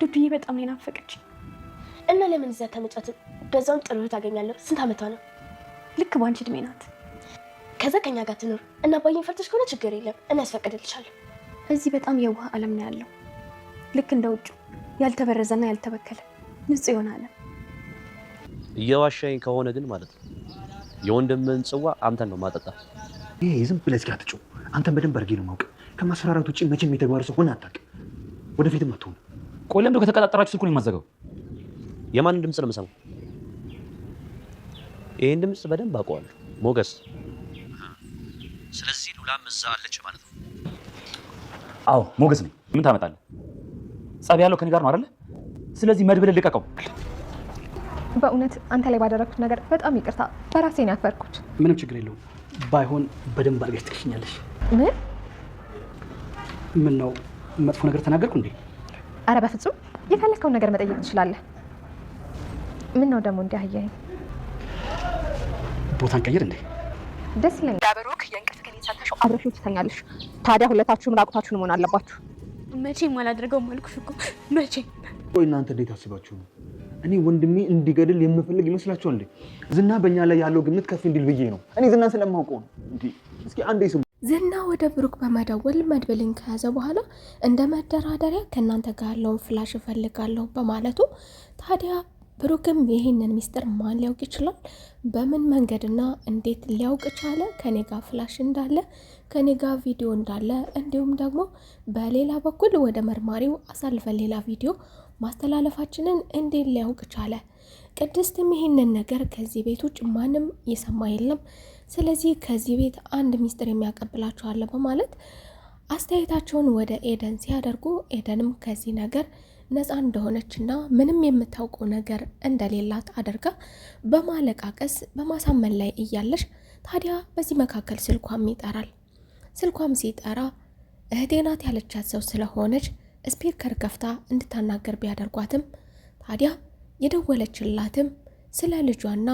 ዱዱዬ በጣም ነው ናፈቀች። እና ለምን እዛ ተመጫት በዛውን ጥሩ ታገኛለህ? ስንት አመቷ ነው? ልክ ባንቺ እድሜ ናት። ከዛ ከኛ ጋር ትኖር እና አባዬን ፈርተሽ ከሆነ ችግር የለም እኔ ያስፈቅድልሻለሁ። እዚህ በጣም የዋህ ዓለም ነው ያለው። ልክ እንደ ውጭ ያልተበረዘና ያልተበከለ ንጹህ የሆነ ዓለም። እየዋሻኝ ከሆነ ግን ማለት ነው የወንድምህን ጽዋ አንተን ነው ማጠጣ። ይሄ ዝም ብለህ ጋር ትጮህ። አንተን በደንብ አድርጌ ነው የማውቅ። ከማስፈራራት ውጪ መቼም የተግባር ሰው ሆነ አታውቅም። ወደፊትም አትሆንም። ቆይ ለምንድነው ከተቀጣጠራችሁ ስልኩን የማዘጋው? የማንን ድምጽ ነው የምሰማው? ይሄን ድምጽ በደንብ አውቀዋለሁ ሞገስ። ስለዚህ ሉላም እዛ አለች ማለት ነው። አዎ ሞገስ ነኝ። ምን ታመጣለህ? ጸብ ያለው ከኔ ጋር ነው አይደለ? ስለዚህ መድብል ልቀቀው። በእውነት አንተ ላይ ባደረኩት ነገር በጣም ይቅርታ። በራሴ ነው ያፈርኩት። ምንም ችግር የለውም። ባይሆን በደንብ አድርገሽ ትክሽኛለሽ። ምን ነው መጥፎ ነገር ተናገርኩ እንዴ? አረ በፍጹም የፈለከውን ነገር መጠየቅ ትችላለህ። ምን ነው ደግሞ እንዲያየኝ ቦታን ቀይር እንዴ? ደስ ይለኛል። ዳብሩክ የእንቅልፍ ክኒን ሰጥተሽው አብረሽው ትተኛለሽ። ታዲያ ሁለታችሁም ራቁታችሁን መሆን አለባችሁ። መቼም አላደርገውም አልኩሽ እኮ መቼም። ቆይ እናንተ እንዴት አስባችሁ ነው? እኔ ወንድሜ እንዲገድል የምፈልግ ይመስላችኋል እንዴ? ዝና በእኛ ላይ ያለው ግምት ከፍ እንዲል ብዬ ነው። እኔ ዝና ስለማውቀው ነው እንዴ። እስኪ አንዴ ስሙ። ዝና ወደ ብሩክ በመደወል መድብልን ከያዘ በኋላ እንደ መደራደሪያ ከእናንተ ጋር ያለውን ፍላሽ እፈልጋለሁ በማለቱ ታዲያ ብሩክም ይህንን ሚስጥር ማን ሊያውቅ ይችላል? በምን መንገድና እንዴት ሊያውቅ ቻለ? ከኔ ጋር ፍላሽ እንዳለ ከኔ ጋር ቪዲዮ እንዳለ እንዲሁም ደግሞ በሌላ በኩል ወደ መርማሪው አሳልፈን ሌላ ቪዲዮ ማስተላለፋችንን እንዴት ሊያውቅ ቻለ? ቅድስትም ይህንን ነገር ከዚህ ቤት ውጭ ማንም የሰማ የለም። ስለዚህ ከዚህ ቤት አንድ ሚስጥር የሚያቀብላቸው አለ በማለት አስተያየታቸውን ወደ ኤደን ሲያደርጉ ኤደንም ከዚህ ነገር ነፃ እንደሆነችና ምንም የምታውቀው ነገር እንደሌላት አድርጋ በማለቃቀስ በማሳመን ላይ እያለች ታዲያ በዚህ መካከል ስልኳም ይጠራል። ስልኳም ሲጠራ እህቴ ናት ያለቻት ሰው ስለሆነች ስፒከር ከፍታ እንድታናገር ቢያደርጓትም ታዲያ የደወለችላትም ስለ ልጇና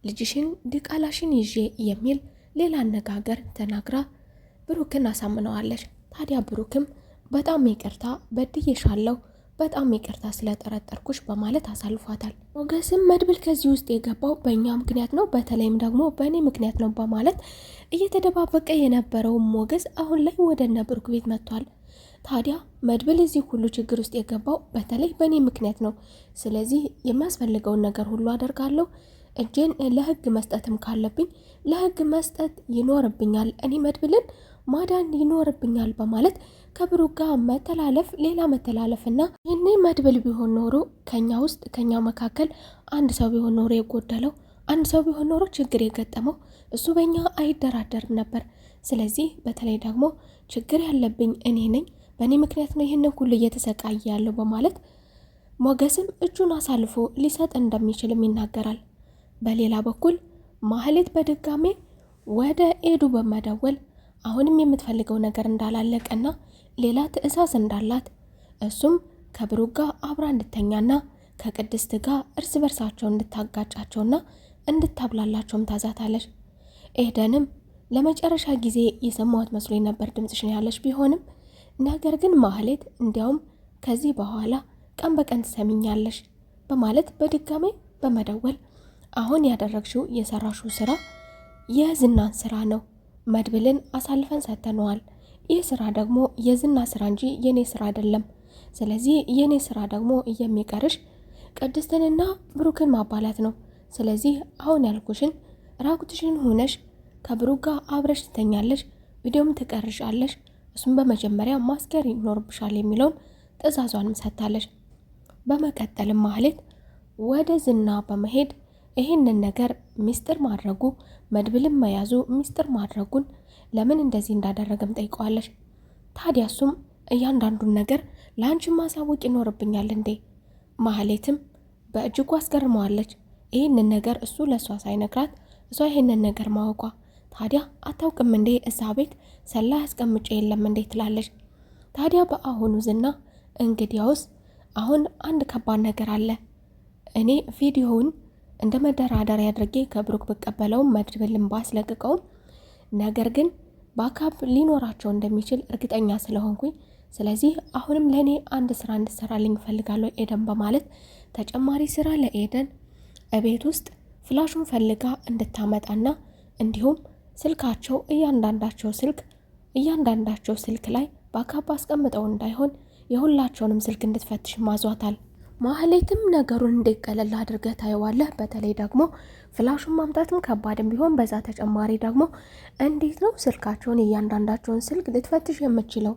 ልጅሽን ዲቃላሽን ይዤ የሚል ሌላ አነጋገር ተናግራ ብሩክን አሳምነዋለች። ታዲያ ብሩክም በጣም ይቅርታ በድዬሻለሁ፣ በጣም ይቅርታ ስለጠረጠርኩሽ በማለት አሳልፏታል። ሞገስም መድብል ከዚህ ውስጥ የገባው በእኛ ምክንያት ነው፣ በተለይም ደግሞ በእኔ ምክንያት ነው በማለት እየተደባበቀ የነበረው ሞገስ አሁን ላይ ወደ እነ ብሩክ ቤት መጥቷል። ታዲያ መድብል እዚህ ሁሉ ችግር ውስጥ የገባው በተለይ በእኔ ምክንያት ነው። ስለዚህ የሚያስፈልገውን ነገር ሁሉ አደርጋለሁ፣ እጄን ለህግ መስጠትም ካለብኝ ለህግ መስጠት ይኖርብኛል፣ እኔ መድብልን ማዳን ይኖርብኛል በማለት ከብሩክ ጋር መተላለፍ ሌላ መተላለፍና ይህኔ መድብል ቢሆን ኖሮ ከኛ ውስጥ ከኛ መካከል አንድ ሰው ቢሆን ኖሮ የጎደለው አንድ ሰው ቢሆን ኖሮ ችግር የገጠመው እሱ በእኛ አይደራደርም ነበር። ስለዚህ በተለይ ደግሞ ችግር ያለብኝ እኔ ነኝ፣ በእኔ ምክንያት ነው ይህንን ሁሉ እየተሰቃየ ያለው በማለት ሞገስም እጁን አሳልፎ ሊሰጥ እንደሚችልም ይናገራል። በሌላ በኩል ማህሌት በድጋሜ ወደ ኤዱ በመደወል አሁንም የምትፈልገው ነገር እንዳላለቀና ሌላ ትዕዛዝ እንዳላት እሱም ከብሩክ ጋር አብራ እንድተኛና ከቅድስት ጋር እርስ በርሳቸው እንድታጋጫቸውና እንድታብላላቸውም ታዛታለች። ኤደንም ለመጨረሻ ጊዜ የሰማሁት መስሎኝ ነበር ድምፅሽን ያለች ቢሆንም ነገር ግን ማህሌት እንዲያውም ከዚህ በኋላ ቀን በቀን ትሰሚኛለሽ በማለት በድጋሜ በመደወል አሁን ያደረግሽው የሰራሽው ስራ የዝናን ስራ ነው፣ መድብልን አሳልፈን ሰጥተነዋል። ይህ ስራ ደግሞ የዝና ስራ እንጂ የኔ ስራ አይደለም። ስለዚህ የኔ ስራ ደግሞ የሚቀርሽ ቅድስትንና ብሩክን ማባላት ነው። ስለዚህ አሁን ያልኩሽን ራቁትሽን ሆነሽ ከብሩክ ጋር አብረሽ ትተኛለሽ፣ ቪዲዮም ትቀርሻለሽ፣ እሱም በመጀመሪያ ማስገር ይኖርብሻል የሚለውን ትዕዛዟንም ሰጥታለች። በመቀጠልም ማህሌት ወደ ዝና በመሄድ ይህንን ነገር ሚስጥር ማድረጉ መድብልን መያዙ ሚስጥር ማድረጉን ለምን እንደዚህ እንዳደረገም ጠይቀዋለች። ታዲያ እሱም እያንዳንዱን ነገር ለአንቺ ማሳወቅ ይኖርብኛል እንዴ? ማህሌትም በእጅጉ አስገርመዋለች። ይህንን ነገር እሱ ለእሷ ሳይነግራት እሷ ይህንን ነገር ማወቋ ታዲያ አታውቅም እንዴ እዛ ቤት ሰላ ያስቀምጬ የለም እንዴ ትላለች። ታዲያ በአሁኑ ዝና እንግዲያውስ አሁን አንድ ከባድ ነገር አለ። እኔ ቪዲዮውን እንደ መደራደሪያ አድርጌ ከብሩክ ብቀበለውም መድብልን ባስለቅቀውም ነገር ግን ባካፕ ሊኖራቸው እንደሚችል እርግጠኛ ስለሆንኩኝ ስለዚህ አሁንም ለእኔ አንድ ስራ እንድሰራልኝ እፈልጋለሁ ኤደን በማለት ተጨማሪ ስራ ለኤደን እቤት ውስጥ ፍላሹን ፈልጋ እንድታመጣና እንዲሁም ስልካቸው እያንዳንዳቸው ስልክ ላይ በአካባ አስቀምጠው እንዳይሆን የሁላቸውንም ስልክ እንድትፈትሽ ማዟታል። ማህሌትም ነገሩን እንዲቀለል አድርገህ ታየዋለህ። በተለይ ደግሞ ፍላሹን ማምጣትም ከባድም ቢሆን በዛ ተጨማሪ ደግሞ እንዴት ነው ስልካቸውን እያንዳንዳቸውን ስልክ ልትፈትሽ የምችለው?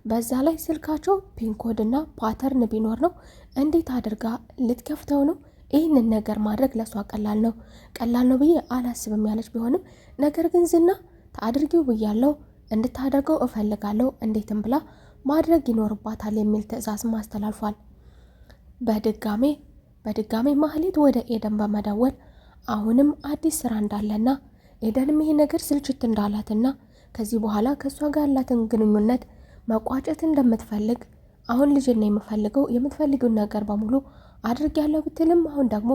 በዛ ላይ ስልካቸው ፒንኮድ እና ፓተርን ቢኖር ነው እንዴት አድርጋ ልትከፍተው ነው? ይህንን ነገር ማድረግ ለሷ ቀላል ነው ብዬ አላስብም ያለች ቢሆንም ነገር ግን ዝና ታድርጊው ብያለው እንድታደርገው እፈልጋለሁ እንዴትም ብላ ማድረግ ይኖርባታል የሚል ትዕዛዝ ማስተላልፏል። በድጋሜ ማህሌት ወደ ኤደን በመደወል አሁንም አዲስ ስራ እንዳለና ኤደንም ይሄ ነገር ስልችት እንዳላትና ከዚህ በኋላ ከሷ ጋር ያላትን ግንኙነት መቋጨት እንደምትፈልግ አሁን ልጅና የምትፈልገውን ነገር በሙሉ አድርጊያለሁ ብትልም አሁን ደግሞ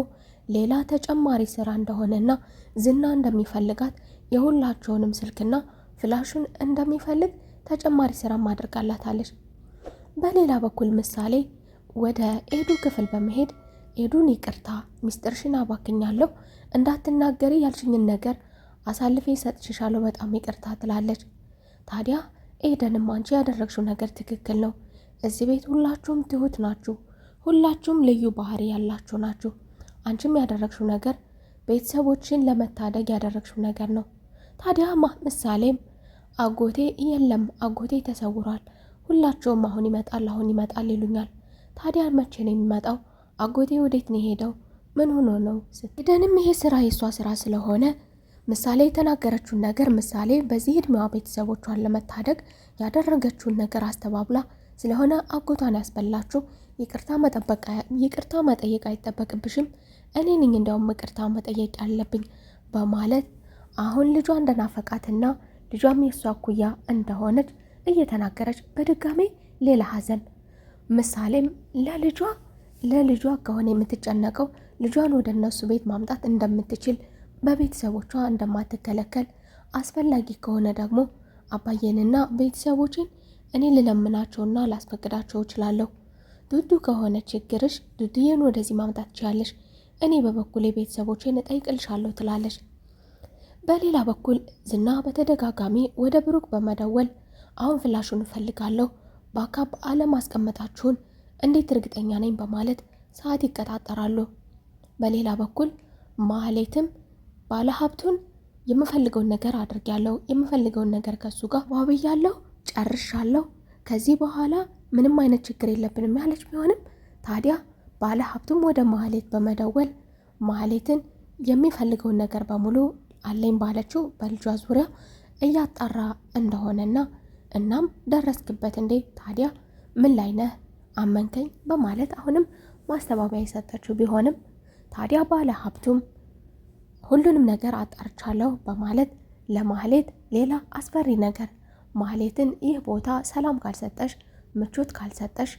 ሌላ ተጨማሪ ስራ እንደሆነና ዝና እንደሚፈልጋት የሁላቸውንም ስልክና ፍላሹን እንደሚፈልግ ተጨማሪ ስራ ማድርጋላታለች። በሌላ በኩል ምሳሌ ወደ ኤዱ ክፍል በመሄድ ኤዱን ይቅርታ ሚስጥርሽን አባክኛለሁ እንዳትናገሪ ያልሽኝን ነገር አሳልፌ ሰጥሽሻለሁ በጣም ይቅርታ ትላለች። ታዲያ ኤደንም አንቺ ያደረግሽው ነገር ትክክል ነው። እዚህ ቤት ሁላችሁም ትሁት ናችሁ፣ ሁላችሁም ልዩ ባህሪ ያላችሁ ናችሁ። አንቺም ያደረግሽው ነገር ቤተሰቦችን ለመታደግ ያደረግሽው ነገር ነው። ታዲያ ምሳሌም አጎቴ የለም አጎቴ ተሰውሯል፣ ሁላቸውም አሁን ይመጣል ይሉኛል። ታዲያ መቼ ነው የሚመጣው? አጎቴ ወዴት ነው ሄደው? ምን ሆኖ ነው? ኤደንም ይሄ ስራ የሷ ስራ ስለሆነ ምሳሌ የተናገረችውን ነገር ምሳሌ በዚህ እድሜዋ ቤተሰቦቿን ለመታደግ ያደረገችውን ነገር አስተባብላ ስለሆነ አጎቷን ያስበላችሁ ይቅርታ መጠየቅ አይጠበቅብሽም፣ እኔ ነኝ እንደውም ይቅርታ መጠየቅ ያለብኝ በማለት አሁን ልጇ እንደናፈቃትና ልጇም የሷ እኩያ እንደሆነች እየተናገረች በድጋሜ ሌላ ሀዘን። ምሳሌም ለልጇ ከሆነ የምትጨነቀው ልጇን ወደ እነሱ ቤት ማምጣት እንደምትችል በቤተሰቦቿ እንደማትከለከል አስፈላጊ ከሆነ ደግሞ አባዬንና ቤተሰቦችን እኔ ልለምናቸውና ላስፈቅዳቸው እችላለሁ። ዱዱ ከሆነ ችግርሽ ዱዱዬን ወደዚህ ማምጣት ትችላለሽ፣ እኔ በበኩሌ ቤተሰቦችን እጠይቅልሻለሁ ትላለች። በሌላ በኩል ዝና በተደጋጋሚ ወደ ብሩክ በመደወል አሁን ፍላሹን እፈልጋለሁ በአካብ አለማስቀመጣችሁን እንዴት እርግጠኛ ነኝ በማለት ሰዓት ይቀጣጠራሉ። በሌላ በኩል ማህሌትም ባለሀብቱን የምፈልገውን ነገር አድርጊያለሁ፣ የምፈልገውን ነገር ከሱ ጋር ዋብያለሁ፣ ጨርሻለሁ፣ ከዚህ በኋላ ምንም አይነት ችግር የለብንም ያለች ቢሆንም ታዲያ ባለሀብቱም ወደ ማህሌት በመደወል ማህሌትን የሚፈልገውን ነገር በሙሉ አለኝ ባለችው በልጇ ዙሪያ እያጣራ እንደሆነና እናም ደረስክበት እንዴ ታዲያ ምን ላይ ነህ አመንከኝ በማለት አሁንም ማስተባበያ የሰጠችው ቢሆንም ታዲያ ባለ ሀብቱም ሁሉንም ነገር አጣርቻለሁ በማለት ለማህሌት ሌላ አስፈሪ ነገር ማህሌትን ይህ ቦታ ሰላም ካልሰጠሽ ምቾት ካልሰጠሽ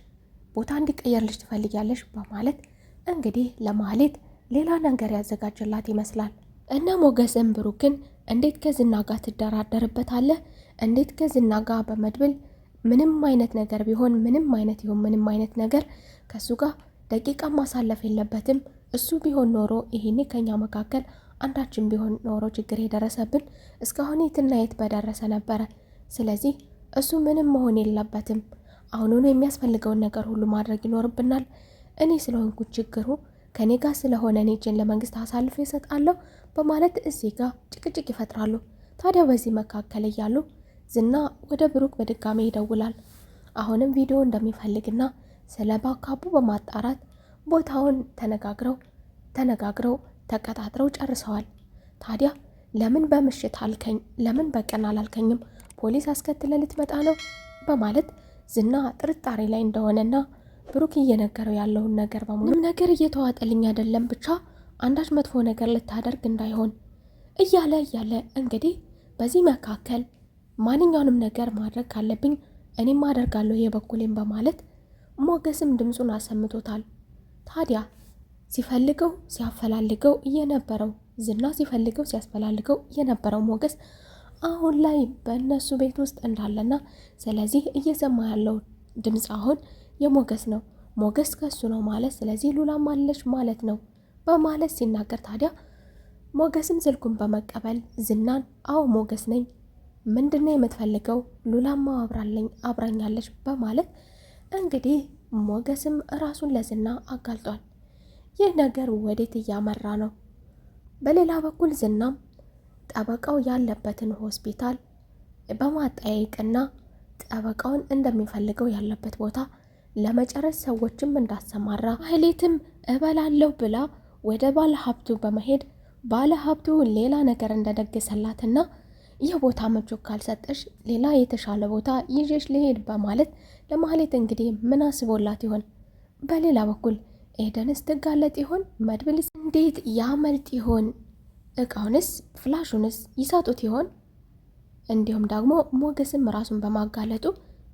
ቦታ እንዲቀየርልሽ ትፈልጊያለሽ በማለት እንግዲህ ለማህሌት ሌላ ነገር ያዘጋጀላት ይመስላል። እና ሞገስም ብሩክን እንዴት ከዝና ጋር ትደራደርበታለህ? እንዴት ከዝና ጋር በመድብል ምንም አይነት ነገር ቢሆን ምንም አይነት ነገር ከሱ ጋር ደቂቃ ማሳለፍ የለበትም። እሱ ቢሆን ኖሮ ይሄኔ ከኛ መካከል አንዳችን ቢሆን ኖሮ ችግር የደረሰብን እስካሁን የትና የት በደረሰ ነበረ። ስለዚህ እሱ ምንም መሆን የለበትም። አሁኑኑ የሚያስፈልገውን ነገር ሁሉ ማድረግ ይኖርብናል። እኔ ስለሆንኩ ችግሩ ከኔ ጋር ስለሆነ እኔ እጄን ለመንግስት አሳልፌ እሰጣለሁ በማለት እዚህ ጋር ጭቅጭቅ ይፈጥራሉ። ታዲያ በዚህ መካከል እያሉ ዝና ወደ ብሩክ በድጋሚ ይደውላል። አሁንም ቪዲዮ እንደሚፈልግና ስለ ባካቡ በማጣራት ቦታውን ተነጋግረው ተቀጣጥረው ጨርሰዋል። ታዲያ ለምን በምሽት አልከኝ? ለምን በቀን አላልከኝም? ፖሊስ አስከትለ ልትመጣ ነው በማለት ዝና ጥርጣሬ ላይ እንደሆነና ብሩክ እየነገረው ያለውን ነገር በሙሉ ነገር እየተዋጠልኝ አይደለም፣ ብቻ አንዳች መጥፎ ነገር ልታደርግ እንዳይሆን እያለ እንግዲህ በዚህ መካከል ማንኛውንም ነገር ማድረግ ካለብኝ እኔም አደርጋለሁ የበኩሌን በማለት ሞገስም ድምፁን አሰምቶታል። ታዲያ ሲፈልገው ሲያፈላልገው የነበረው ዝና ሲፈልገው ሲያስፈላልገው የነበረው ሞገስ አሁን ላይ በእነሱ ቤት ውስጥ እንዳለና ስለዚህ እየሰማ ያለው ድምፅ አሁን የሞገስ ነው። ሞገስ ከሱ ነው ማለት ስለዚህ ሉላም አለች ማለት ነው በማለት ሲናገር ታዲያ ሞገስም ስልኩን በመቀበል ዝናን አዎ ሞገስ ነኝ፣ ምንድነው የምትፈልገው? ሉላማ አብራኛለች በማለት እንግዲህ ሞገስም ራሱን ለዝና አጋልጧል። ይህ ነገር ወዴት እያመራ ነው? በሌላ በኩል ዝናም ጠበቃው ያለበትን ሆስፒታል በማጠያየቅና ጠበቃውን እንደሚፈልገው ያለበት ቦታ ለመጨረስ ሰዎችም እንዳሰማራ ማህሌትም እበላለሁ ብላ ወደ ባለ ሀብቱ በመሄድ ባለ ሀብቱ ሌላ ነገር እንደደገሰላትና ይህ ቦታ ምቾት ካልሰጠሽ ሌላ የተሻለ ቦታ ይዤሽ ልሄድ በማለት ለማህሌት እንግዲህ ምን አስቦላት ይሆን? በሌላ በኩል ኤደንስ ትጋለጥ ይሆን? መድብልስ እንዴት ያመልጥ ይሆን? እቃውንስ ፍላሹንስ ይሰጡት ይሆን? እንዲሁም ደግሞ ሞገስም ራሱን በማጋለጡ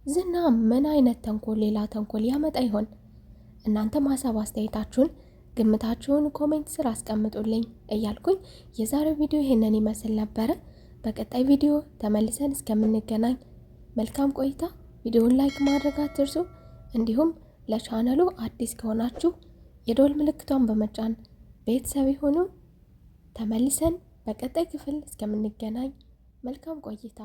ዝና ምን አይነት ተንኮል ሌላ ተንኮል ያመጣ ይሆን? እናንተም ሀሳብ አስተያየታችሁን ግምታችሁን ኮሜንት ስር አስቀምጡልኝ እያልኩኝ የዛሬው ቪዲዮ ይሄንን ይመስል ነበረ። በቀጣይ ቪዲዮ ተመልሰን እስከምንገናኝ መልካም ቆይታ። ቪዲዮውን ላይክ ማድረግ አትርሱ። እንዲሁም ለቻናሉ አዲስ ከሆናችሁ የደወል ምልክቷን በመጫን ቤተሰብ ይሁኑ። ተመልሰን በቀጣይ ክፍል እስከምንገናኝ መልካም ቆይታ